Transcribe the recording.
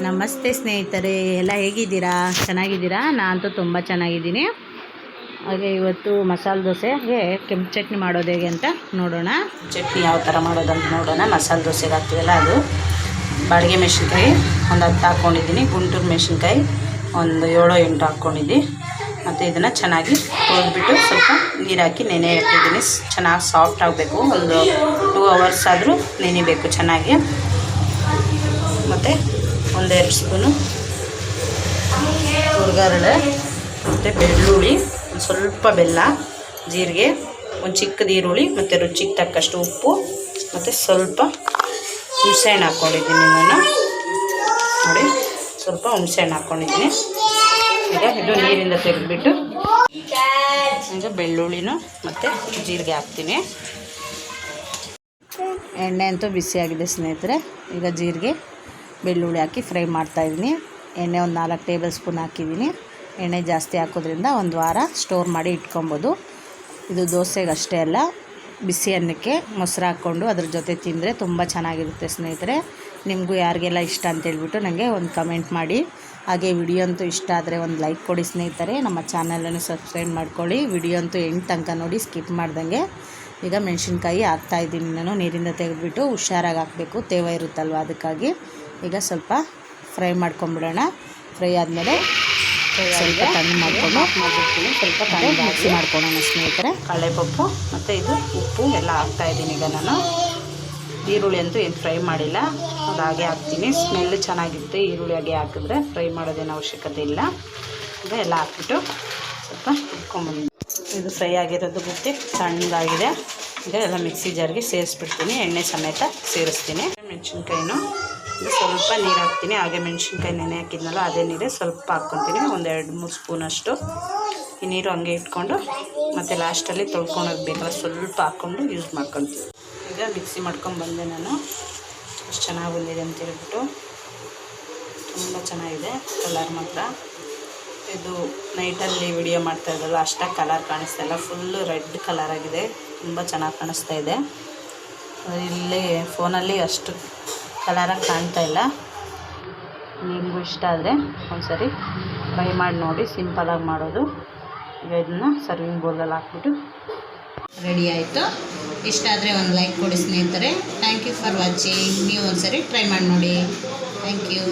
ನಮಸ್ತೆ ಸ್ನೇಹಿತರೆ, ಎಲ್ಲ ಹೇಗಿದ್ದೀರಾ? ಚೆನ್ನಾಗಿದ್ದೀರಾ? ನಾನಂತೂ ತುಂಬ ಚೆನ್ನಾಗಿದ್ದೀನಿ. ಹಾಗೆ ಇವತ್ತು ಮಸಾಲೆ ದೋಸೆಗೆ ಕೆಂಪು ಚಟ್ನಿ ಮಾಡೋದು ಹೇಗೆ ಅಂತ ನೋಡೋಣ. ಚಟ್ನಿ ಯಾವ ಥರ ಮಾಡೋದಂತ ನೋಡೋಣ. ಮಸಾಲೆ ದೋಸೆಗೆ ಹಾಕ್ತೀವಲ್ಲ ಅದು ಬಾಡಿಗೆ ಮೆಣಸಿನ್ಕಾಯಿ ಒಂದು 10 ಹಾಕ್ಕೊಂಡಿದ್ದೀನಿ, ಗುಂಟೂರು ಮೆಣಸಿನ್ಕಾಯಿ ಒಂದು 7-8 ಹಾಕ್ಕೊಂಡಿದ್ದೀನಿ. ಮತ್ತು ಇದನ್ನು ಚೆನ್ನಾಗಿ ತೊಳೆದ್ಬಿಟ್ಟು ಸ್ವಲ್ಪ ನೀರು ಹಾಕಿ ನೆನೆ ಹಾಕಿದ್ದೀನಿ. ಚೆನ್ನಾಗಿ ಸಾಫ್ಟ್ ಆಗಬೇಕು, ಒಂದು 2 ಅವರ್ಸ್ ಆದರೂ ನೆನೆಬೇಕು ಚೆನ್ನಾಗಿ. ಮತ್ತು 1-2 ಸ್ಪೂನು ಹುರ್ಗರಳೆ, ಮತ್ತು ಬೆಳ್ಳುಳ್ಳಿ, ಒಂದು ಸ್ವಲ್ಪ ಬೆಲ್ಲ, ಜೀರಿಗೆ, ಒಂದು ಚಿಕ್ಕದು ಈರುಳ್ಳಿ, ಮತ್ತು ರುಚಿಗೆ ತಕ್ಕಷ್ಟು ಉಪ್ಪು, ಮತ್ತು ಸ್ವಲ್ಪ ಹುಣಸೆಹಣ್ಣು ಹಾಕ್ಕೊಂಡಿದ್ದೀನಿ. ನಾನು ನೋಡಿ ಸ್ವಲ್ಪ ಹುಣಸೆಹಣ್ಣು ಹಾಕ್ಕೊಂಡಿದ್ದೀನಿ. ಈಗ ಇದು ನೀರಿಂದ ತೆಗೆದುಬಿಟ್ಟು ಈಗ ಬೆಳ್ಳುಳ್ಳಿನೂ ಮತ್ತು ಜೀರಿಗೆ ಹಾಕ್ತೀನಿ. ಎಣ್ಣೆ ಅಂತೂ ಬಿಸಿಯಾಗಿದೆ ಸ್ನೇಹಿತರೆ. ಈಗ ಜೀರಿಗೆ ಬೆಳ್ಳುಳ್ಳಿ ಹಾಕಿ ಫ್ರೈ ಮಾಡ್ತಾಯಿದ್ದೀನಿ. ಎಣ್ಣೆ ಒಂದು 4 ಟೇಬಲ್ ಸ್ಪೂನ್ ಹಾಕಿದ್ದೀನಿ. ಎಣ್ಣೆ ಜಾಸ್ತಿ ಹಾಕೋದ್ರಿಂದ ಒಂದು ವಾರ ಸ್ಟೋರ್ ಮಾಡಿ ಇಟ್ಕೊಬೋದು. ಇದು ದೋಸೆಗೆ ಅಷ್ಟೇ ಅಲ್ಲ, ಬಿಸಿ ಅನ್ನಕ್ಕೆ ಮೊಸರು ಹಾಕ್ಕೊಂಡು ಅದ್ರ ಜೊತೆ ತಿಂದರೆ ತುಂಬ ಚೆನ್ನಾಗಿರುತ್ತೆ ಸ್ನೇಹಿತರೆ. ನಿಮಗೂ ಯಾರಿಗೆಲ್ಲ ಇಷ್ಟ ಅಂತೇಳ್ಬಿಟ್ಟು ನನಗೆ ಒಂದು ಕಮೆಂಟ್ ಮಾಡಿ. ಹಾಗೆ ವಿಡಿಯೋ ಅಂತೂ ಇಷ್ಟ ಆದರೆ ಒಂದು ಲೈಕ್ ಕೊಡಿ ಸ್ನೇಹಿತರೆ. ನಮ್ಮ ಚಾನಲನ್ನು ಸಬ್ಸ್ಕ್ರೈಬ್ ಮಾಡ್ಕೊಳ್ಳಿ. ವಿಡಿಯೋ ಅಂತೂ ಎಂಡ್ ತನಕ ನೋಡಿ, ಸ್ಕಿಪ್ ಮಾಡ್ದಂಗೆ. ಈಗ ಮೆಣಸಿನ್ಕಾಯಿ ಹಾಕ್ತಾಯಿದ್ದೀನಿ ನಾನು, ನೀರಿಂದ ತೆಗೆದುಬಿಟ್ಟು. ಹುಷಾರಾಗಿ ಹಾಕಬೇಕು, ತೇವ ಇರುತ್ತಲ್ವ, ಅದಕ್ಕಾಗಿ. ಈಗ ಸ್ವಲ್ಪ ಫ್ರೈ ಮಾಡ್ಕೊಂಬಿಡೋಣ. ಫ್ರೈ ಆದಮೇಲೆ ಸ್ವಲ್ಪ ತಣ್ಣಗೆ ಮಾಡಿಕೊಂಡು ಸ್ವಲ್ಪ ತಣ್ಣಗೆ ಮಿಕ್ಸಿ ಮಾಡ್ಕೊಳ್ಳೋಣ ಸ್ನೇಹಿತರೆ. ಕಡಲೆಪಪ್ಪು ಮತ್ತು ಇದು ಉಪ್ಪು ಎಲ್ಲ ಹಾಕ್ತಾಯಿದ್ದೀನಿ. ಈಗ ನಾನು ಈರುಳ್ಳಿ ಅಂತೂ ಏನು ಫ್ರೈ ಮಾಡಿಲ್ಲ, ಅದು ಹಾಗೆ ಹಾಕ್ತೀನಿ. ಸ್ಮೆಲ್ ಚೆನ್ನಾಗಿರುತ್ತೆ ಈರುಳ್ಳಿ ಹಾಗೆ ಹಾಕಿದ್ರೆ, ಫ್ರೈ ಮಾಡೋದೇನು ಅವಶ್ಯಕತೆ ಇಲ್ಲ. ಈಗ ಎಲ್ಲ ಹಾಕ್ಬಿಟ್ಟು ಸ್ವಲ್ಪ ಇಟ್ಕೊಂಬಂದು ಇದು ಫ್ರೈ ಆಗಿರೋದು ಗೊತ್ತಿ ತಣ್ಣಗಾಗಿದೆ. ಈಗ ಎಲ್ಲ ಮಿಕ್ಸಿ ಜಾರ್ಗೆ ಸೇರಿಸ್ಬಿಡ್ತೀನಿ, ಎಣ್ಣೆ ಸಮೇತ ಸೇರಿಸ್ತೀನಿ. ಮೆಣಸಿನ್ಕಾಯಿನೂ ಇದು ಸ್ವಲ್ಪ ನೀರು ಹಾಕ್ತೀನಿ. ಹಾಗೆ ಮೆಣಸಿನ್ಕಾಯಿ ನೆನೆ ಹಾಕಿದ್ನಲ್ಲ ಅದೇ ನೀರೇ ಸ್ವಲ್ಪ ಹಾಕ್ಕೊತೀನಿ, ಒಂದು 2-3 ಸ್ಪೂನಷ್ಟು. ಈ ನೀರು ಹಂಗೆ ಇಟ್ಕೊಂಡು ಮತ್ತು ಲಾಸ್ಟಲ್ಲಿ ತೊಳ್ಕೊಳೋದು ಬೇಕಲ್ಲ, ಸ್ವಲ್ಪ ಹಾಕ್ಕೊಂಡು ಯೂಸ್ ಮಾಡ್ಕೊತೀನಿ. ಈಗ ಮಿಕ್ಸಿ ಮಾಡ್ಕೊಂಡ್ಬಂದೆ ನಾನು. ಎಷ್ಟು ಚೆನ್ನಾಗಿ ಬಂದಿದೆ ಅಂತ ಹೇಳ್ಬಿಟ್ಟು, ತುಂಬ ಚೆನ್ನಾಗಿದೆ ಕಲರ್ ಮಾತ್ರ. ಇದು ನೈಟಲ್ಲಿ ವಿಡಿಯೋ ಮಾಡ್ತಾಯಿದ್ದಲ್ಲ, ಅಷ್ಟಾಗಿ ಕಲರ್ ಕಾಣಿಸ್ತಾಯಿಲ್ಲ, ಫುಲ್ಲು ರೆಡ್ ಕಲರ್ ಆಗಿದೆ, ತುಂಬ ಚೆನ್ನಾಗಿ ಕಾಣಿಸ್ತಾ ಇದೆ. ಇಲ್ಲಿ ಫೋನಲ್ಲಿ ಅಷ್ಟು ಕಲರಾಗಿ ಕಾಣ್ತಾ ಇಲ್ಲ. ನಿಮಗೂ ಇಷ್ಟ ಆದರೆ ಒಂದ್ಸರಿ ಟ್ರೈ ಮಾಡಿ ನೋಡಿ, ಸಿಂಪಲಾಗಿ ಮಾಡೋದು. ಈಗ ಇದನ್ನು ಸರ್ವಿಂಗ್ ಬೌಲಲ್ಲಿ ಹಾಕ್ಬಿಟ್ಟು ರೆಡಿ ಆಯಿತು. ಇಷ್ಟ ಆದರೆ ಒಂದು ಲೈಕ್ ಕೊಡಿ ಸ್ನೇಹಿತರೆ. Thank you for watching. ನೀವು ಒಂದ್ಸರಿ ಟ್ರೈ ಮಾಡಿ ನೋಡಿ. Thank you.